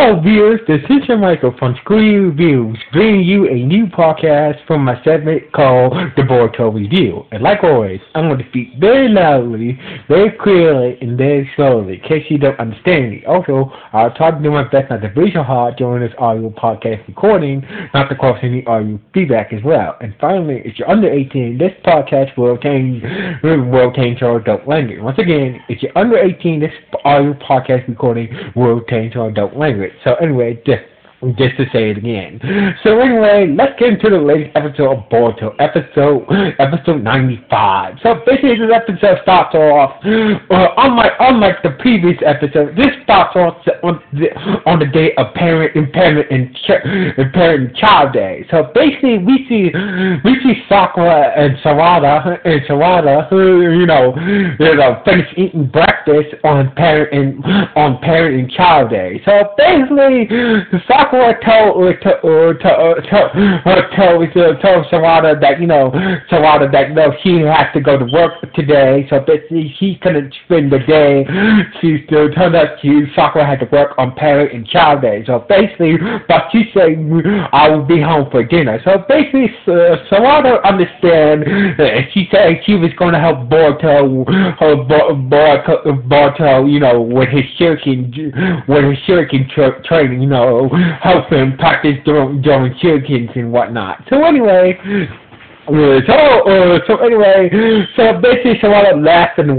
Hello viewers, this is your Michael from Screen Reviews, bringing you a new podcast from my segment called The Boruto Review. And like always, I'm going to speak very loudly, very clearly, and very slowly, in case you don't understand me. Also, I'll try to do my best not to breathe so hard during this audio podcast recording, not to cause any audio feedback as well. And finally, if you're under 18, this podcast will change to adult language. Once again, if you're under 18, this audio podcast recording will change to adult language. So anyway, just to say it again. So anyway, let's get into the latest episode of Boruto, episode 95. So basically, this episode starts off, unlike the previous episode, this starts off on the day of parent and child day. So basically, we see Sakura and Sawada, who finish eating breakfast on parent and child day. So basically, Sakura told Sawada that she has to go to work today, so basically she couldn't spend the day. She turned out Sakura had to work on parent and child day. So basically, but she said I will be home for dinner. So basically, Sawada understand. She said she was going to help Boruto, with his shuriken training, help him practice during shurikens and whatnot. So anyway, so basically, Sawada left and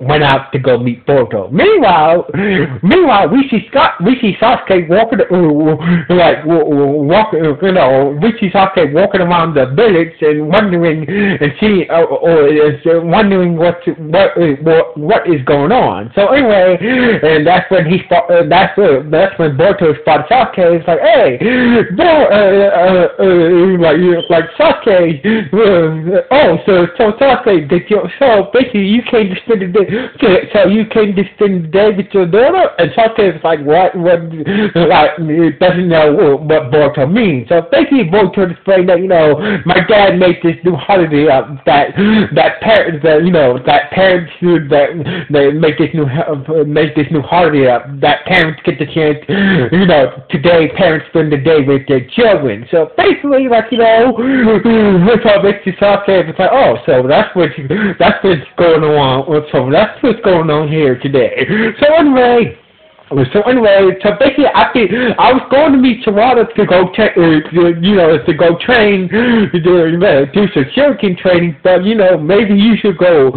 went out to go meet Boruto. Meanwhile, we see Sasuke walking around the village and wondering what is going on. So anyway, and that's when Boruto spotted Sasuke. It's like, hey, Sasuke. So Sasuke, so basically you came to spend the day. So you came to spend the day with your daughter, and Sasuke is like, what? It doesn't know what Boruto means. So basically, Boruto explained that my dad made this new holiday up that parents make this new holiday up that parents get the chance. Today parents spend the day with their children. So basically, so basically Sasuke was like, oh, so that's what's going on. So that's what's going on here today. So anyway, basically, I was going to meet Sawada to go train, do some shuriken training, but maybe you should go.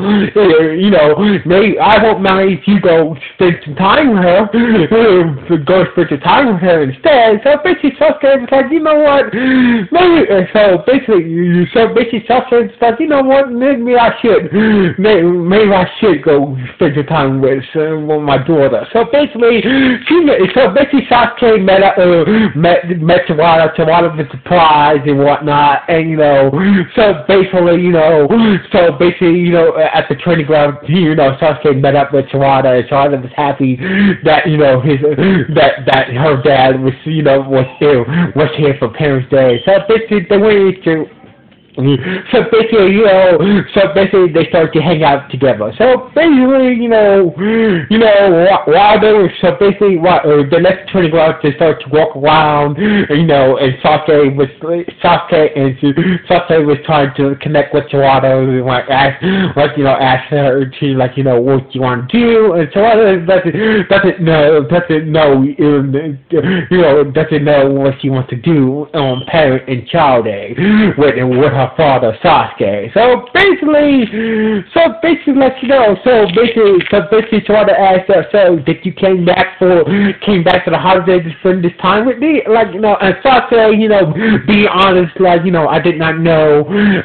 Maybe I won't mind if you go spend some time with her. Go spend some time with her instead. So basically, Sasuke was like, you know what? Maybe so basically, Sasuke was like, you know what? Maybe I should go spend some time with my daughter. So basically, Sasuke met Sawada. Sawada was surprised and whatnot, and so basically, at the training ground, Sasuke met up with Sawada, and Sawada was happy that that her dad was here for Parents' Day. So basically, they went into. So basically, they started to hang out together. So basically, while they were, the next training ground, they started to walk around, and Sasuke was trying to connect with Sawada, and ask her to, what you want to do, and Sawada doesn't know what she wants to do on Parent and Child Day with her father Sasuke. So basically, Sawada asked her, so did you came back to the holiday to spend this time with me? And Sasuke, be honest, I did not know, be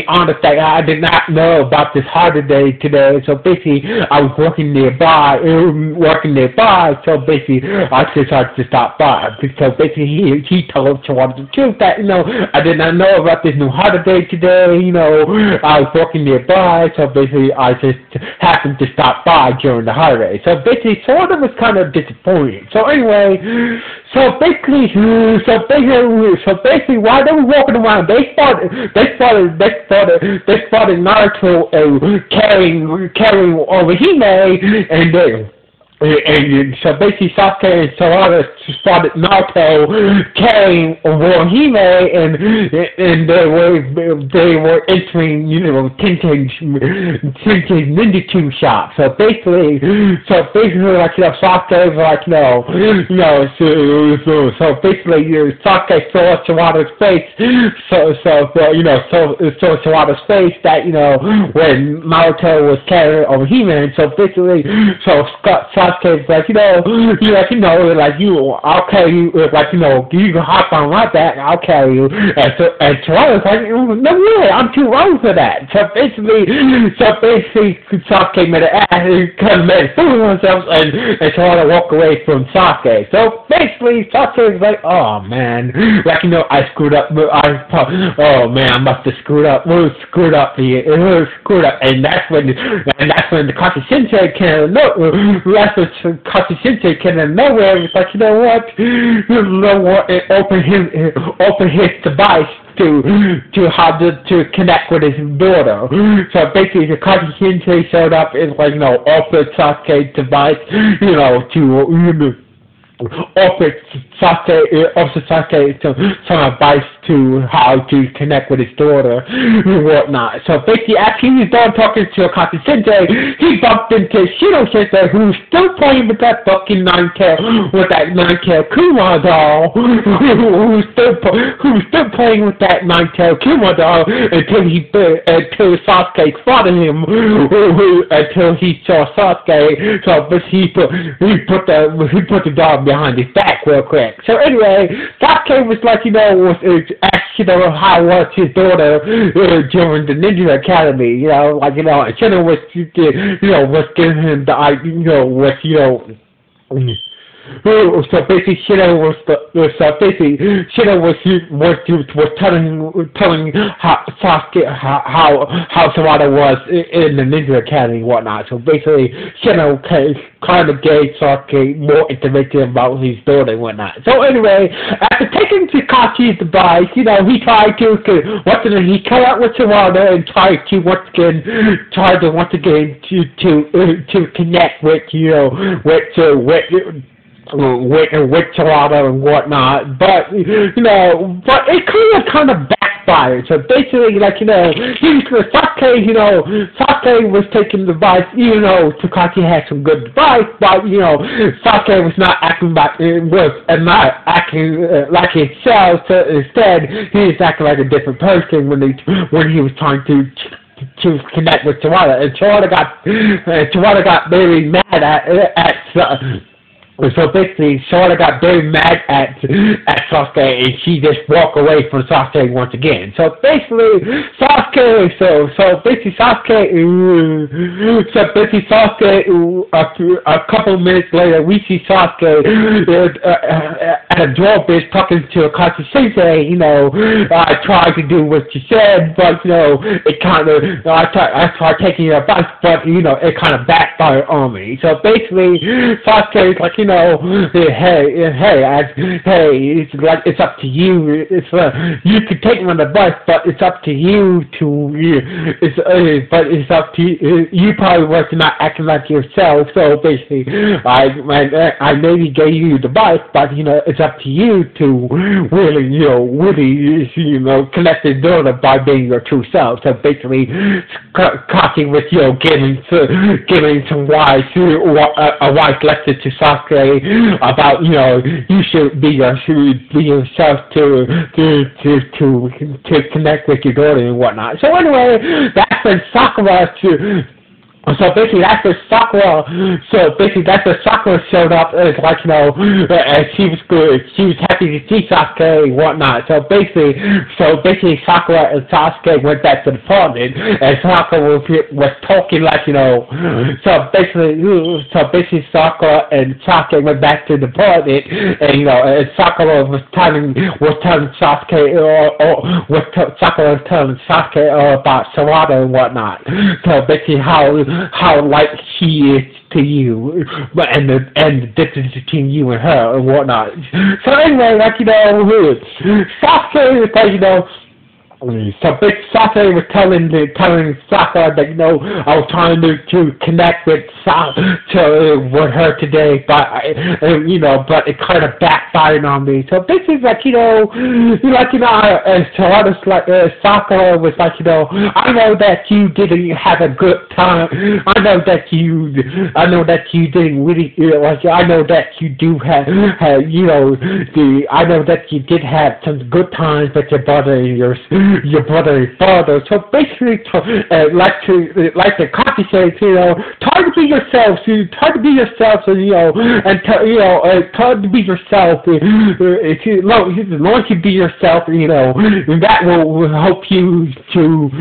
honest, that I did not know about this holiday today. So basically, I was working nearby. So basically, I decided to stop by. So basically, he told Sawada the truth that I did not know about this new holiday today. I was working nearby, so basically I just happened to stop by during the holiday. So basically, sort of was kind of disappointed. So anyway, so basically, while they were walking around, they spotted Naruto carrying over Hime, and so basically Sasuke and Sarada spotted Naruto carrying Hime, and they were entering, Tensei's ninjutsu shop. So basically, Sasuke was so basically, Sasuke saw Sarada's face, saw Sarada's face that, when Naruto was carrying over Hime, and so basically, Sasuke was like, I'll carry you, you can hop on my back, I'll carry you, and Sarada was like, no way, I'm too old for that. So basically, Sasuke made a fool of himself, and Sarada walked away from Sasuke. So basically, Sasuke was like, oh man, I screwed up, oh man, I must have screwed up here, and that's when the Kashi Sensei came came in nowhere. It's like, it opened his device to how to connect with his daughter. So basically, the Kashi Sensei showed up and offered Sasuke's device, to offer Sasuke some advice to how to connect with his daughter and whatnot. So basically, after he was done talking to Akashi Sensei, he bumped into Shino Sensei, who's still playing with that fucking nine-tail Kuma doll, who's still playing with that nine-tail Kuma doll until Sasuke spotted him, until he saw Sasuke. So but he put the doll behind his back real quick. So anyway, Sasuke was like, asked, how was his daughter during the Ninja Academy, and Shino was, was giving him the idea, so basically, Shino was telling Sasuke how Sarada was in the Ninja Academy and whatnot. So basically, Shino kind of gave Sasuke more information about his daughter and whatnot. So anyway, after taking Kakashi's device, he tried to he came out with Sarada and tried to once again to connect with with Sarada and whatnot, but it kind of backfired. So basically, Sasuke was taking the advice, even though Kakashi had some good advice, but Sasuke was not acting like himself. So instead, he was acting like a different person when he was trying to connect with Sarada, and Sarada got very mad at so basically, Sarada got very mad at Sasuke, and she just walked away from Sasuke once again. So basically, Sasuke, a couple of minutes later, we see Sasuke at a drawbridge talking to Akashi Sensei. I tried to do what you said, but it kind of, I tried taking your advice, but it kind of backfired on me. So basically, Sasuke is like, it's up to you. You can take my advice, but it's up to you it's up to you. You probably was not acting like yourself. So basically, I maybe gave you the advice, but it's up to you to really connect the daughter by being your true self. So basically, Kashi was giving some wise lesson to Sasuke about you should be yourself to connect with your daughter and whatnot. So anyway, that's when Sakura So basically, that's where Sakura. So basically, that's where Sakura showed up. As like and she was good. She was happy to see Sasuke and whatnot. So basically, Sakura and Sasuke went back to the apartment, and Sakura was talking So basically, Sakura and Sasuke went back to the apartment, and Sakura was telling Sasuke, Sakura was telling Sasuke about Sarada and whatnot. So basically, how like she is to you, and the difference between you and her and whatnot. So anyway, Sasuke is so big Sasuke was telling Sakura that I was trying to connect with with her today, but but it kind of backfired on me. So basically, Sakura was I know that you didn't have a good time. I know that you didn't really I know that you do have I know that you did have some good times with your brother and your brother and father. So basically, like the copy says, try to be yourself. Try to be yourself, and try to be yourself. As long as you be yourself, that will help you to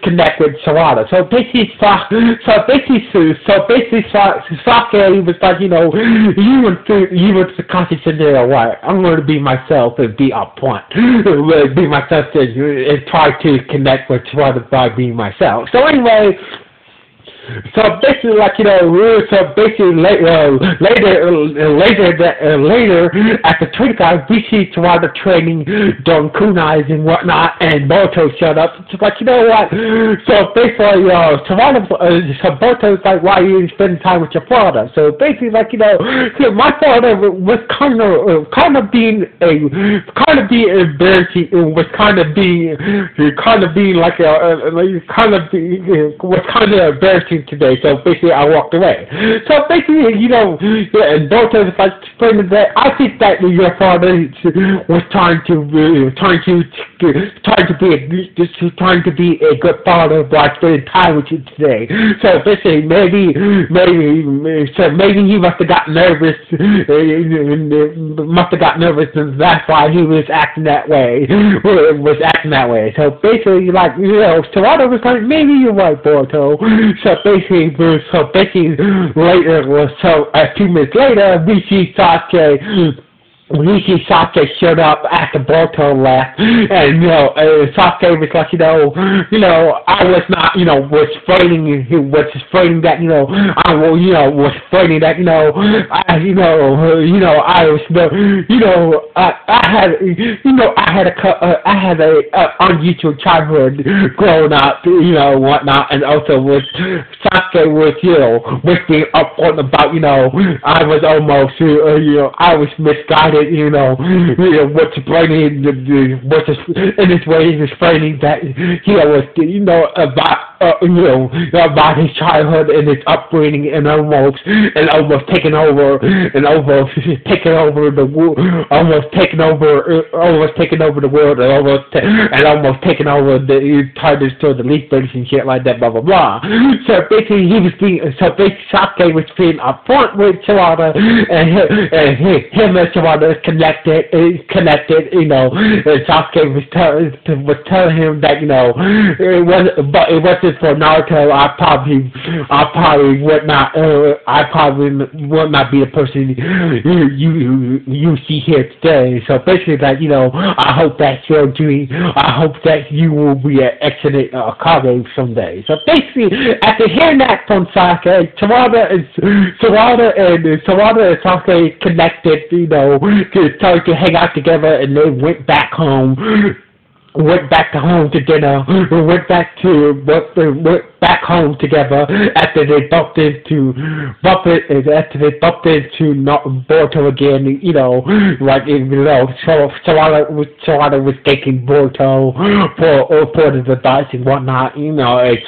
connect with Sarada. So basically, Sasuke was like, you and Sakashi said, right, I'm going to be myself and be upfront, be myself and try to connect with Sarada by being myself. So anyway. So basically, later at the training guys, we see Sarada training doing kunais and whatnot, and Boruto showed up. It's like, what? So basically, Boruto's like, why are you spending time with your father? So basically, my father was kind of being embarrassing, was kind of being embarrassing today, so basically I walked away. So basically, and both of us explaining that I think that your father was trying to be a good father by spending time with you today. So basically, maybe he must have got nervous, and that's why he was acting that way. So basically, Sarada was like, maybe you're right, Boruto. So basically, a few minutes later, we see Sasuke showed up at the Boruto left, and Sasuke was like, I was not, was afraid that, I had a unusual childhood growing up, whatnot, and also Sasuke was being upfront about, I was almost, I was misguided. What's explaining in his way he's explaining that he was about his childhood and his upbringing and almost taking over the world and almost taking over the titles to the leaf builders and shit like that, blah blah blah. So basically Sasuke was being upfront with Sarada, and him and Sarada connected, and Sasuke was telling him that it wasn't for Naruto, I probably would not be the person you see here today. So basically, I hope that you will be an excellent Kage someday. So basically, after hearing that from Sasuke, Sarada and Sasuke connected, started to hang out together, and they went back home to dinner, went back home together after they bumped into Boruto again, Sarada was taking Boruto for the advice and whatnot, and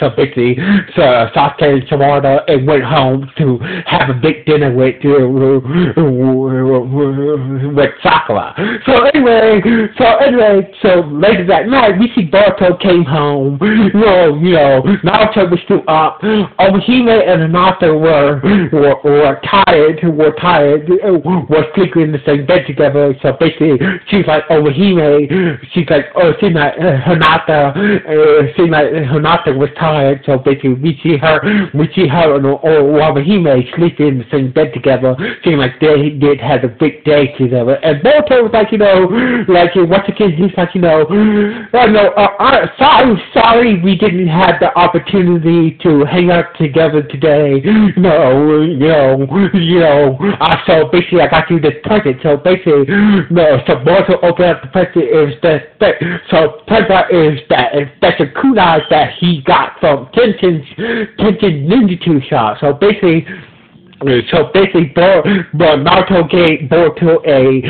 so basically, Sasuke and Sarada went home to have a big dinner with Sakura. So later that that night, we see Boruto came home. Naruto was still up. Hime and Hinata were tired, were sleeping in the same bed together. So basically, she's like, Hime, she's like, Hinata was tired. So basically, we see her and Hime sleeping in the same bed together. Seemed like they did have a big day together. And Boruto was like, once again, he's like, sorry, we didn't have the opportunity to hang out together today. So basically, I got you this present. So basically, so Boruto opened up the present. So present is that's a kunai that he got from Tenshin's Ninjutsu shop. So basically, Naruto gave Boruto a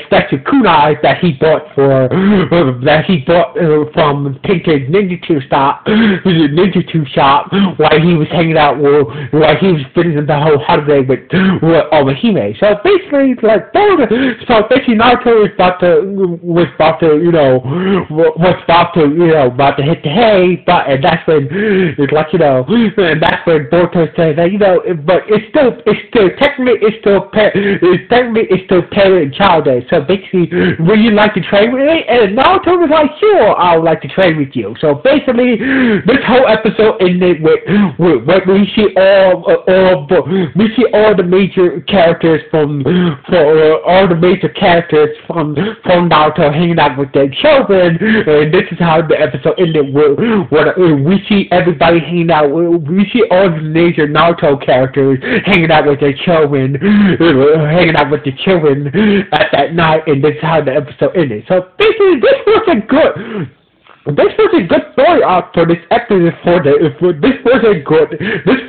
special kunai that he bought from Tenshin's Ninjutsu shop while he was hanging out while he was spending the whole holiday with Hime. So basically, Naruto was about to hit the hay, and that's when Boruto said that but it's still parent and child day. So basically, would you like to train with me? And Naruto was like, sure, I would like to train with you. So basically, this whole episode ended with we see all the major characters from Naruto hanging out with their children. And this is how the episode ended. We see everybody hanging out. We see all the major Naruto characters hanging out with their children, at that night, and this is how the episode ended. So basically, this was a good story arc for this episode. This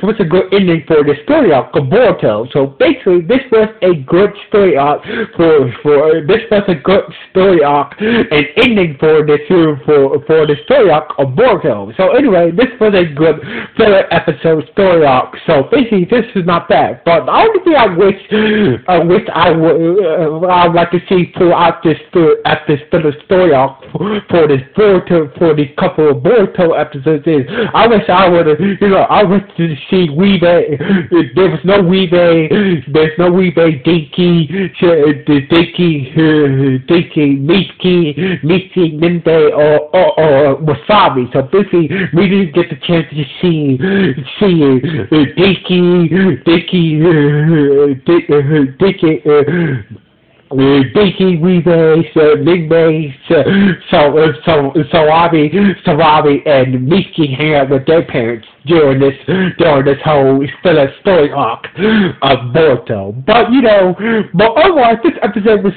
was a good ending for the story arc of Boruto. So basically, this was a good story arc and ending for the story arc of Boruto. So anyway, this was a good filler episode story arc. So basically, this is not bad. But the only thing I would like to see throughout this filler story arc for this Boruto. For the couple of Boruto episodes is, I wish to see Weebay. There was no Weebay. There's no Weebay, Dinky, Miki, Ninde, or Wasabi. So basically, we didn't get the chance to see Dinky, Weebay, Lingbay, Sarabi, and Miki hang out with their parents during this whole story arc of Boruto. But otherwise, this episode was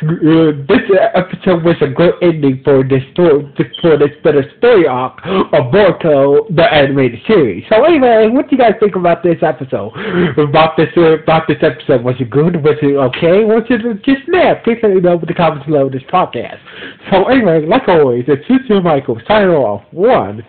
a good ending for this story arc of Boruto, the animated series. So anyway, what do you guys think about this episode? About this episode, was it good? Was it okay? Was it just meh? Please let me know in the comments below this podcast. So anyway, like always, it's Sister Michael signing off. 1.